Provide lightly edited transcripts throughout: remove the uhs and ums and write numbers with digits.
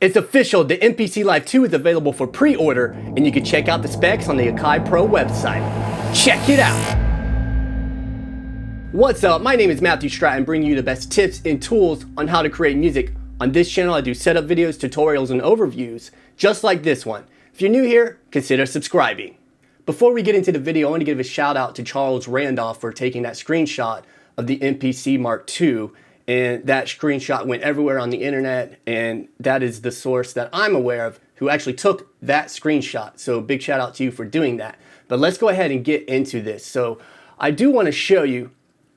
It's official, the MPC Live II is available for pre-order, and you can check out the specs on the Akai Pro website. Check it out! What's up? My name is Matthew Stratton, bringing you the best tips and tools on how to create music. On this channel, I do setup videos, tutorials, and overviews, just like this one. If you're new here, consider subscribing. Before we get into the video, I want to give a shout out to Charles Randolph for taking that screenshot of the MPC Mark II. And that screenshot went everywhere on the internet, and that is the source that I'm aware of who actually took that screenshot. So big shout out to you for doing that. But let's go ahead and get into this. So I do want to show you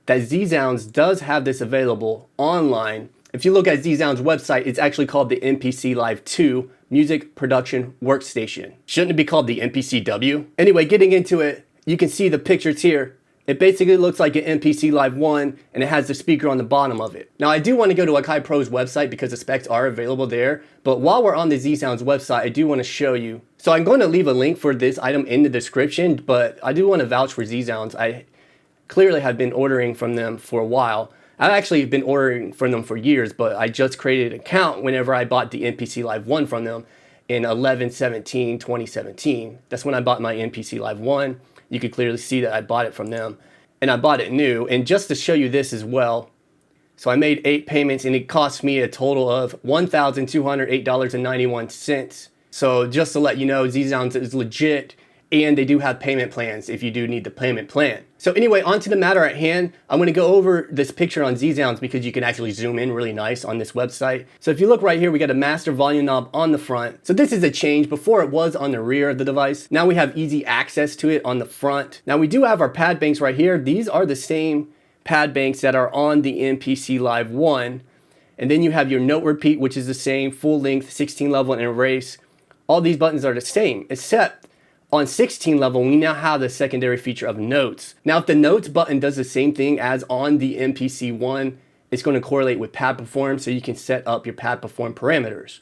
that zZounds does have this available online. If you look at zZounds' website, it's actually called the MPC Live II Music Production Workstation. Shouldn't it be called the MPCW? Anyway, getting into it, you can see the pictures here. It basically looks like an MPC Live I, and it has the speaker on the bottom of it. Now, I do want to go to Akai Pro's website because the specs are available there, but while we're on the zZounds website, I do want to show you. So I'm going to leave a link for this item in the description, but I do want to vouch for zZounds. I clearly have been ordering from them for a while. I've actually been ordering from them for years, but I just created an account whenever I bought the MPC Live I from them in 11/17/2017. That's when I bought my MPC Live I. You could clearly see that I bought it from them, and I bought it new. And just to show you this as well, so I made 8 payments and it cost me a total of $1,208.91. So just to let you know, zZounds is legit, and they do have payment plans if you do need the payment plan. So anyway, on to the matter at hand. I'm going to go over this picture on zZounds because you can actually zoom in really nice on this website. So if you look right here, we got a master volume knob on the front. So this is a change. Before it was on the rear of the device. Now we have easy access to it on the front. Now we do have our pad banks right here. These are the same pad banks that are on the MPC Live I. And then you have your note repeat, which is the same, full length, 16 level, and erase. All these buttons are the same, except on 16 level, we now have the secondary feature of notes. Now, if the notes button does the same thing as on the MPC I, it's going to correlate with pad perform, so you can set up your pad perform parameters.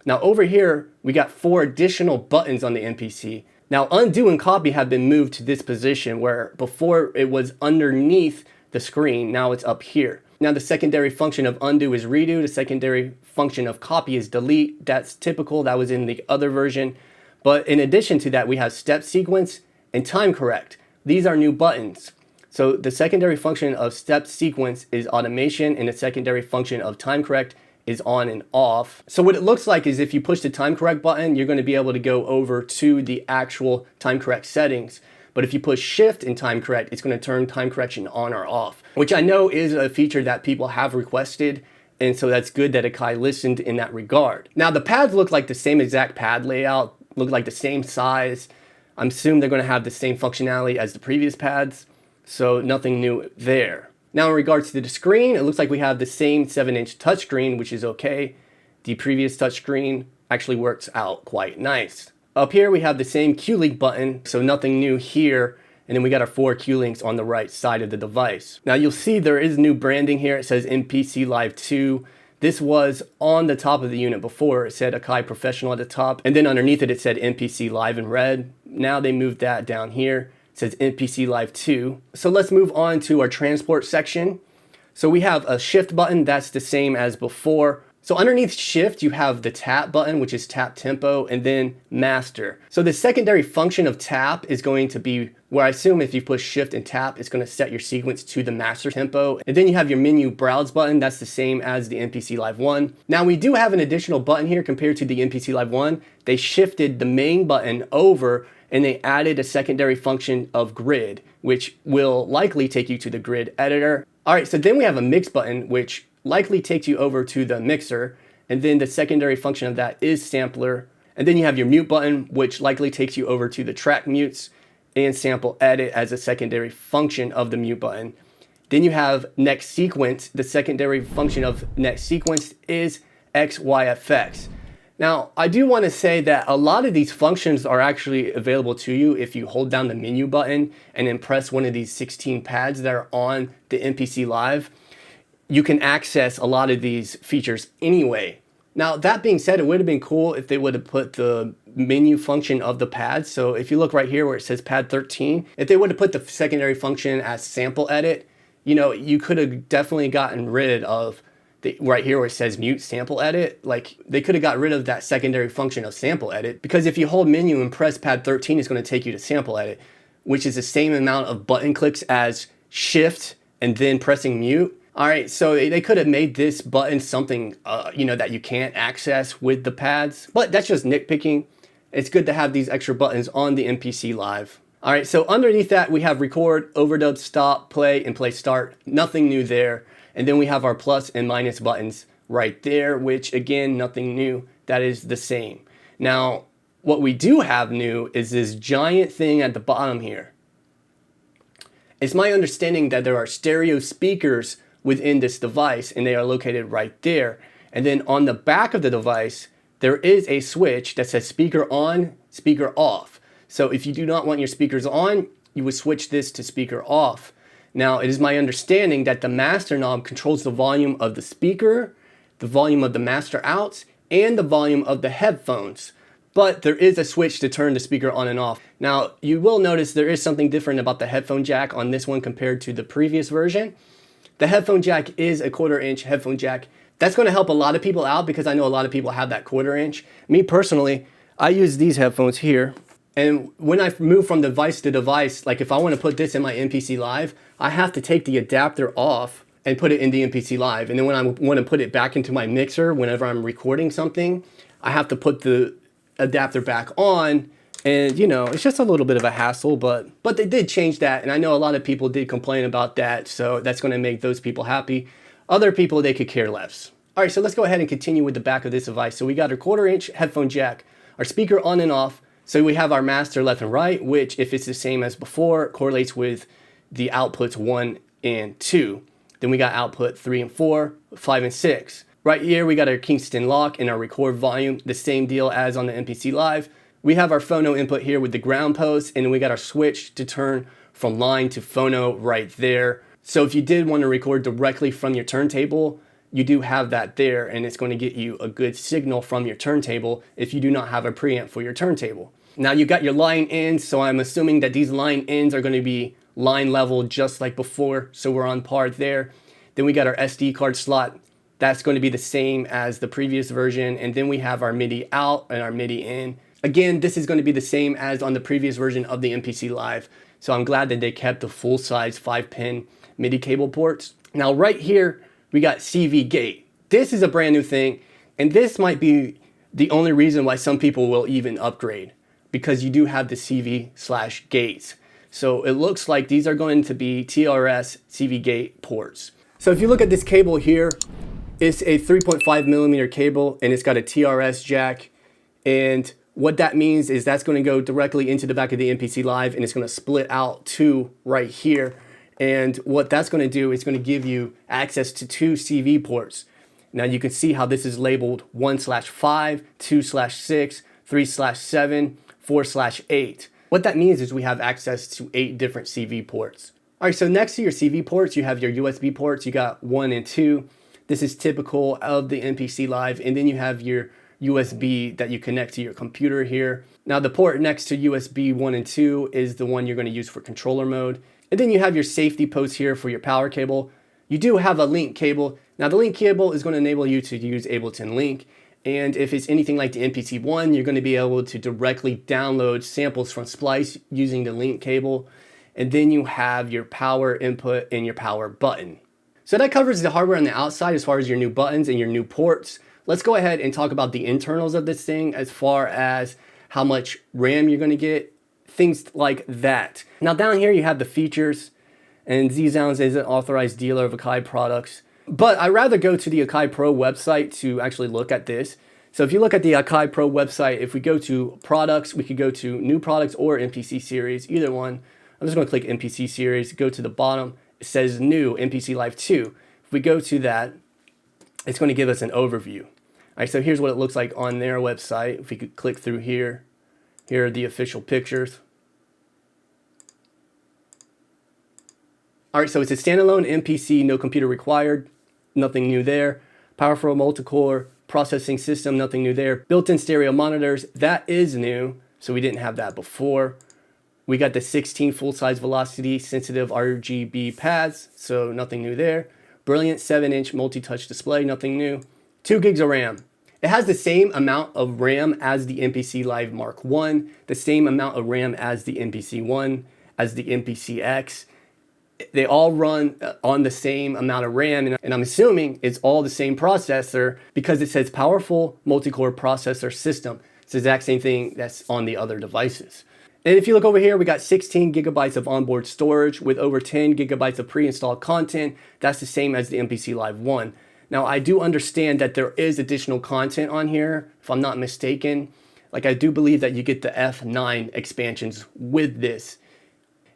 Now, over here, we got 4 additional buttons on the MPC. Now, undo and copy have been moved to this position where before it was underneath the screen, now it's up here. Now, the secondary function of undo is redo. The secondary function of copy is delete. That's typical. That was in the other version. But in addition to that, we have step sequence and time correct. These are new buttons. So the secondary function of step sequence is automation, and the secondary function of time correct is on and off. So what it looks like is if you push the time correct button, you're going to be able to go over to the actual time correct settings. But if you push shift in time correct, it's going to turn time correction on or off, which I know is a feature that people have requested. And so that's good that Akai listened in that regard. Now the pads look like the same exact pad layout, look like the same size. I'm assuming they're going to have the same functionality as the previous pads, so nothing new there. Now in regards to the screen, it looks like we have the same 7-inch touchscreen, which is okay. The previous touchscreen actually works out quite nice. Up here we have the same Q-Link button, so nothing new here. And then we got our 4 Q-Links on the right side of the device. Now you'll see there is new branding here. It says MPC Live II. This was on the top of the unit before. It said Akai Professional at the top. And then underneath it, it said MPC Live in red. Now they moved that down here. It says MPC Live II. So let's move on to our transport section. So we have a shift button. That's the same as before. So underneath shift, you have the tap button, which is tap tempo, and then master. So the secondary function of tap is going to be where I assume if you push shift and tap, it's going to set your sequence to the master tempo. And then you have your menu browse button. That's the same as the MPC Live I. Now we do have an additional button here compared to the MPC Live I. They shifted the main button over and they added a secondary function of grid, which will likely take you to the grid editor. All right, so then we have a mix button, which likely takes you over to the mixer, and then the secondary function of that is sampler. And then you have your mute button, which likely takes you over to the track mutes and sample edit as a secondary function of the mute button. Then you have next sequence. The secondary function of next sequence is XYFX. Now, I do want to say that a lot of these functions are actually available to you if you hold down the menu button and then press one of these 16 pads that are on the MPC Live. You can access a lot of these features anyway. Now, that being said, it would have been cool if they would have put the menu function of the pads. So if you look right here where it says pad 13, if they would have put the secondary function as sample edit, you know, you could have definitely gotten rid of right here where it says mute sample edit, like they could have got rid of that secondary function of sample edit, because if you hold menu and press pad 13, it's going to take you to sample edit, which is the same amount of button clicks as shift and then pressing mute. All right, so they could have made this button something, you know, that you can't access with the pads, but that's just nitpicking. It's good to have these extra buttons on the MPC Live. All right, so underneath that, we have record, overdub, stop, play, and play start. Nothing new there. And then we have our plus and minus buttons right there, which again, nothing new. That is the same. Now, what we do have new is this giant thing at the bottom here. It's my understanding that there are stereo speakers within this device, and they are located right there. And then on the back of the device, there is a switch that says speaker on, speaker off. So if you do not want your speakers on, you would switch this to speaker off. Now, it is my understanding that the master knob controls the volume of the speaker, the volume of the master outs, and the volume of the headphones. But there is a switch to turn the speaker on and off. Now, you will notice there is something different about the headphone jack on this one compared to the previous version. The headphone jack is a 1/4 inch headphone jack. That's going to help a lot of people out because I know a lot of people have that 1/4 inch. Me personally, I use these headphones here. And when I move from device to device, like if I want to put this in my MPC Live, I have to take the adapter off and put it in the MPC Live. And then when I want to put it back into my mixer, whenever I'm recording something, I have to put the adapter back on. And you know, it's just a little bit of a hassle, but they did change that. And I know a lot of people did complain about that. So that's going to make those people happy. Other people, they could care less. All right, so let's go ahead and continue with the back of this device. So we got our 1/4 inch headphone jack, our speaker on and off. So we have our master left and right, which if it's the same as before, correlates with the outputs 1 and 2. Then we got output 3 and 4, 5 and 6. Right here, we got our Kingston lock and our record volume, the same deal as on the MPC Live. We have our phono input here with the ground post, and then we got our switch to turn from line to phono right there. So if you did want to record directly from your turntable, you do have that there, and it's going to get you a good signal from your turntable if you do not have a preamp for your turntable. Now you got your line ends, so I'm assuming that these line ends are going to be line level just like before, so we're on par there. Then we got our SD card slot. That's going to be the same as the previous version, and then we have our MIDI out and our MIDI in. Again, this is going to be the same as on the previous version of the MPC Live, so I'm glad that they kept the full-size 5-pin MIDI cable ports. Now right here, we got CV gate. This is a brand new thing, and this might be the only reason why some people will even upgrade, because you do have the CV/gates. So it looks like these are going to be TRS CV gate ports. So if you look at this cable here, it's a 3.5 millimeter cable, and it's got a TRS jack. And what that means is that's going to go directly into the back of the MPC Live, and it's going to split out to right here. And what that's going to do is going to give you access to 2 CV ports. Now you can see how this is labeled 1/5, 2/6, 3/7, 4/8. What that means is we have access to 8 different CV ports. All right, so next to your CV ports, you have your USB ports. You got 1 and 2. This is typical of the MPC Live. And then you have your USB that you connect to your computer here. Now the port next to USB 1 and 2 is the one you're going to use for controller mode. And then you have your safety post here for your power cable. You do have a link cable. Now the link cable is going to enable you to use Ableton Link. And if it's anything like the MPC-1, you're going to be able to directly download samples from Splice using the link cable. And then you have your power input and your power button. So that covers the hardware on the outside as far as your new buttons and your new ports. Let's go ahead and talk about the internals of this thing as far as how much RAM you're going to get, things like that. Now down here you have the features, and zZounds is an authorized dealer of Akai products. But I'd rather go to the Akai Pro website to actually look at this. So if you look at the Akai Pro website, if we go to products, we could go to new products or MPC series, either one. I'm just going to click MPC series, go to the bottom. It says new MPC Live II. If we go to that, it's going to give us an overview. All right, so here's what it looks like on their website. If we could click through here, here are the official pictures. All right, so it's a standalone MPC, no computer required, nothing new there. Powerful multi-core processing system, nothing new there. Built-in stereo monitors, that is new, so we didn't have that before. We got the 16 full-size velocity sensitive RGB pads, so nothing new there. Brilliant 7-inch multi-touch display, nothing new. 2 gigs of RAM. It has the same amount of RAM as the MPC Live Mark I, the same amount of RAM as the MPC-1, as the MPC-X. They all run on the same amount of RAM, and I'm assuming it's all the same processor because it says powerful multi-core processor system. It's the exact same thing that's on the other devices. And if you look over here, we got 16 gigabytes of onboard storage with over 10 gigabytes of pre-installed content. That's the same as the MPC Live I. Now, I do understand that there is additional content on here, if I'm not mistaken. Like, I do believe that you get the F9 expansions with this.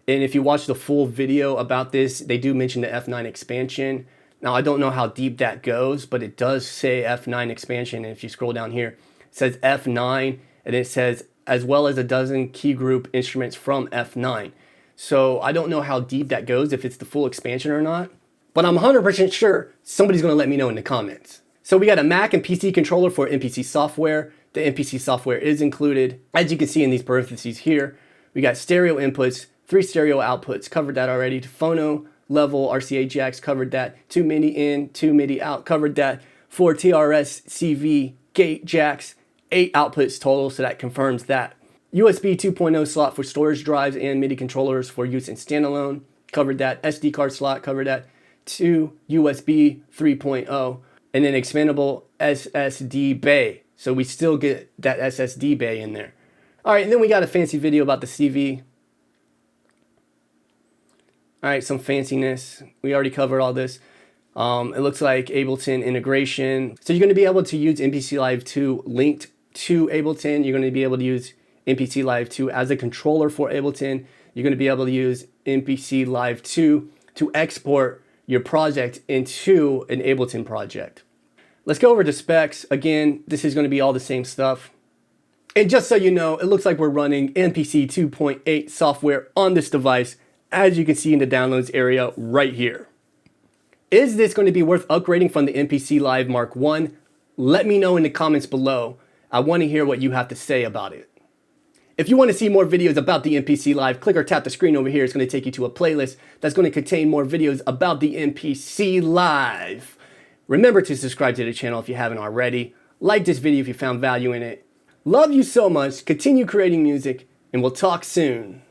And if you watch the full video about this, they do mention the F9 expansion. Now, I don't know how deep that goes, but it does say F9 expansion. And if you scroll down here, it says F9, and it says as well as a dozen key group instruments from F9. So I don't know how deep that goes, if it's the full expansion or not, but I'm 100% sure somebody's gonna let me know in the comments. So we got a Mac and PC controller for MPC software. The MPC software is included. As you can see in these parentheses here, we got stereo inputs, 3 stereo outputs, covered that already. Phono level RCA jacks, covered that. 2 MIDI in, 2 MIDI out, covered that. 4 TRS CV gate jacks, 8 outputs total, so that confirms that. USB 2.0 slot for storage drives and MIDI controllers for use in standalone, covered that. SD card slot, covered that. 2 USB 3.0, and then expandable SSD bay. So we still get that SSD bay in there. All right, and then we got a fancy video about the CV. All right, some fanciness. We already covered all this. It looks like Ableton integration. So you're going to be able to use MPC Live II linked to Ableton. You're going to be able to use MPC Live II as a controller for Ableton. You're going to be able to use MPC Live II to export your project into an Ableton project. Let's go over the specs. Again, this is going to be all the same stuff. And just so you know, it looks like we're running MPC 2.8 software on this device, as you can see in the downloads area right here. Is this going to be worth upgrading from the MPC Live Mark I? Let me know in the comments below. I want to hear what you have to say about it. If you want to see more videos about the MPC Live, click or tap the screen over here. It's going to take you to a playlist that's going to contain more videos about the MPC Live. Remember to subscribe to the channel if you haven't already. Like this video if you found value in it. Love you so much. Continue creating music, and we'll talk soon.